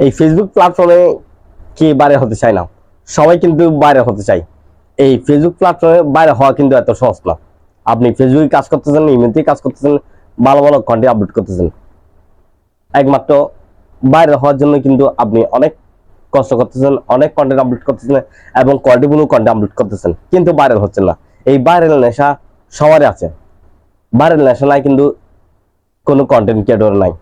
এই ফেসবুক প্ল্যাটফর্মে কে বাইরে হতে চায় না? সবাই কিন্তু বাইরে হতে চায়। এই ফেসবুক প্ল্যাটফর্মে বাইরে হওয়া কিন্তু এত সহজ না। আপনি ফেসবুকে কাজ করতেছেন, ইমেলতেই কাজ করতেছেন, ভালো ভালো কন্টেন্ট আপলোড করতেছেন, একমাত্র বাইরে হওয়ার জন্য কিন্তু আপনি অনেক কষ্ট করতেছেন, অনেক কন্টেন্ট আপলোড করতেছেন এবং কোয়ালিটিফুল কন্টেন্ট আপলোড করতেছেন, কিন্তু ভাইরাল হচ্ছে না। এই ভাইরাল নেশা সবারই আছে। ভাইরাল নেশা নাই কিন্তু কোনো কন্টেন্ট ক্রিয়েটর নাই।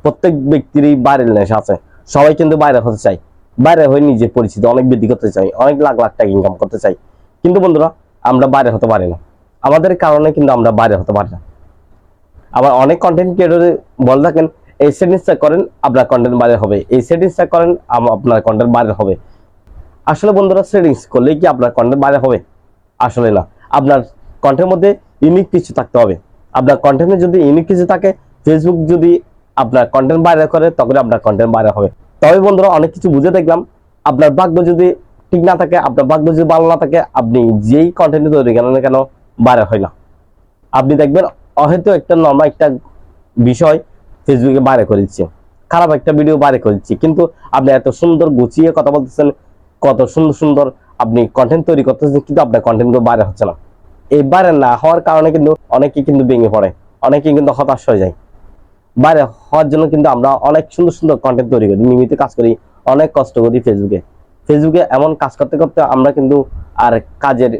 প্রত্যেক ব্যক্তিরই ভাইরাল নেশা আছে। সবাই কিন্তু বাইরে হতে চায়, বাইরে হয়ে নিজের পরিচিতি অনেক বৃদ্ধি করতে চাই, অনেক লাখ লাখ টাকা ইনকাম করতে চাই। কিন্তু বন্ধুরা, আমরা বাইরে হতে পারি না। আমাদের কারণে কিন্তু আমরা বাইরে হতে পারি না। আবার অনেক কন্টেন্ট ক্রিয়েটর বলে থাকেন, এই সেটিংসটা করেন আপনার কন্টেন্ট বাইরে হবে, এই সেটিংসটা করেন আপনার কন্টেন্ট বাইরে হবে। আসলে বন্ধুরা, সেটিংস করলেই কি আপনার কন্টেন্ট বাইরে হবে? আসলে না। আপনার কন্টেন্টের মধ্যে ইউনিক কিছু থাকতে হবে। আপনার কন্টেন্টে যদি ইউনিক কিছু থাকে, ফেসবুক যদি আপনার কন্টেন্ট বাইরে করে, তখন আপনার কন্টেন্ট বাইরে হবে। তবে বন্ধুরা, অনেক কিছু বুঝে দেখলাম, আপনার ভাগ্য যদি ঠিক না থাকে, আপনার ভাগ্য যদি ভালো না থাকে, আপনি যেই কন্টেন্ট তৈরি করেন না কেন, বাইরে হয় না। আপনি দেখবেন হয়তো একটা নর্মাল একটা বিষয় ফেসবুকে বাইরে করে দিচ্ছে, খারাপ একটা ভিডিও বাইরে করে দিচ্ছে, কিন্তু আপনি এত সুন্দর গুছিয়ে কথা বলতেছেন, কত সুন্দর সুন্দর আপনি কন্টেন্ট তৈরি করতেছেন, কিন্তু আপনার কন্টেন্টগুলো বাইরে হচ্ছে না। এই বাইরে না হওয়ার কারণে কিন্তু অনেকেই কিন্তু ভেঙে পড়ে, অনেকেই কিন্তু হতাশ হয়ে যায়। বাইরে হওয়ার জন্য কিন্তু আমরা অনেক সুন্দর সুন্দর কন্টেন্ট তৈরি করি, নিয়মিত কাজ করি, অনেক কষ্ট করি ফেসবুকে এমন কাজ করতে করতে আমরা কিন্তু আর কাজের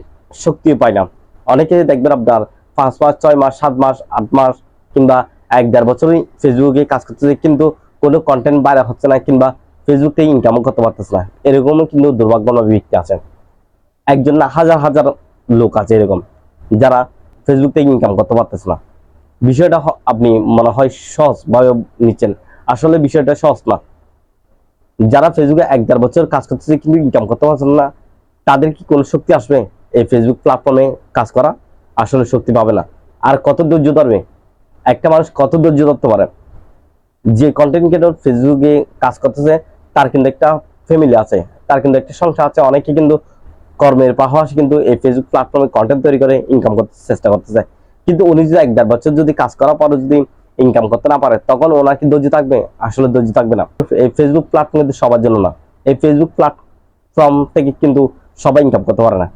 শক্তি পাই না। অনেকে দেখবেন আপনার 5 মাস, 6 মাস, 7 মাস, 8 মাস কিংবা 1-1.5 বছরই ফেসবুকে কাজ করতেছে, কিন্তু কোনো কন্টেন্ট বাইরে হচ্ছে না, কিংবা ফেসবুক থেকে ইনকাম করতে পারতেছে না। এরকমও কিন্তু দুর্ভাগ্যজনক ব্যক্তি আছে। একজন না, হাজার হাজার লোক আছে এরকম, যারা ফেসবুক থেকে ইনকাম করতে পারতেছে না। বিষয়টা আপনি মনে হয় সহজ ভাবে নিচ্ছেন, আসলে বিষয়টা সহজ না। যারা ফেসবুকে 1-1.5 বছর কাজ করতেছে কিন্তু ইনকাম করতে পারছেন না, তাদের কি কোনো শক্তি আসবে এই ফেসবুক প্ল্যাটফর্মে কাজ করা? আসলে শক্তি পাবে না। আর কত ধৈর্য ধরবে একটা মানুষ? কত ধৈর্য ধরতে পারে? যে কন্টেন্ট ক্রিয়েটর ফেসবুকে কাজ করতেছে, তার কিন্তু একটা ফ্যামিলি আছে, তার কিন্তু একটা সংসার আছে। অনেকে কিন্তু কর্মের পাশাপাশি কিন্তু এই ফেসবুক প্ল্যাটফর্মে কন্টেন্ট তৈরি করে ইনকাম করতে চেষ্টা করতেছে, কিন্তু উনি যদি 1-1.5 বছর যদি কাজ করার পরে যদি ইনকাম করতে না পারে, তখন ওনার কি ধৈর্য থাকবে? আসলে ধৈর্য থাকবে না। এই ফেসবুক প্ল্যাটফর্ম কিন্তু সবার জন্য না। এই ফেসবুক প্ল্যাটফর্ম থেকে কিন্তু সবাই ইনকাম করতে পারে না।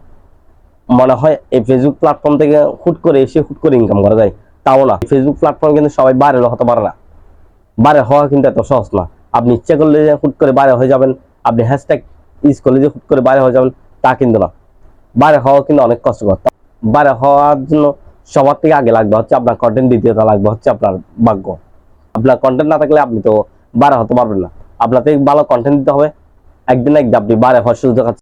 মনে হয় এই ফেসবুক প্ল্যাটফর্ম থেকে হুট করে এসে হুট করে ইনকাম করা যায়, তাও না। ফেসবুক প্ল্যাটফর্ম কিন্তু সবাই বাইরে হতে পারে না। বাইরে হওয়া কিন্তু এত সহজ না। আপনি ইচ্ছা করলে যে হুট করে বাইরে হয়ে যাবেন, আপনি হ্যাশট্যাগ ইউজ করলে যে হুট করে বাইরে হয়ে যাবেন, তা কিন্তু না। বাইরে হওয়া কিন্তু অনেক কষ্টকর। বাইরে হওয়ার জন্য সবার থেকে আগে লাগবে হচ্ছে আপনার কন্টেন্ট, দ্বিতীয়ত লাগবে হচ্ছে আপনার ভাগ্য। আপনার কন্টেন্ট না থাকলে আপনি তো বাইরে হতে পারবেন না। আপনার থেকে ভালো কন্টেন্ট দিতে হবে, একদিন না একদিন আপনি বাইরে হওয়ার সুযোগ আছে।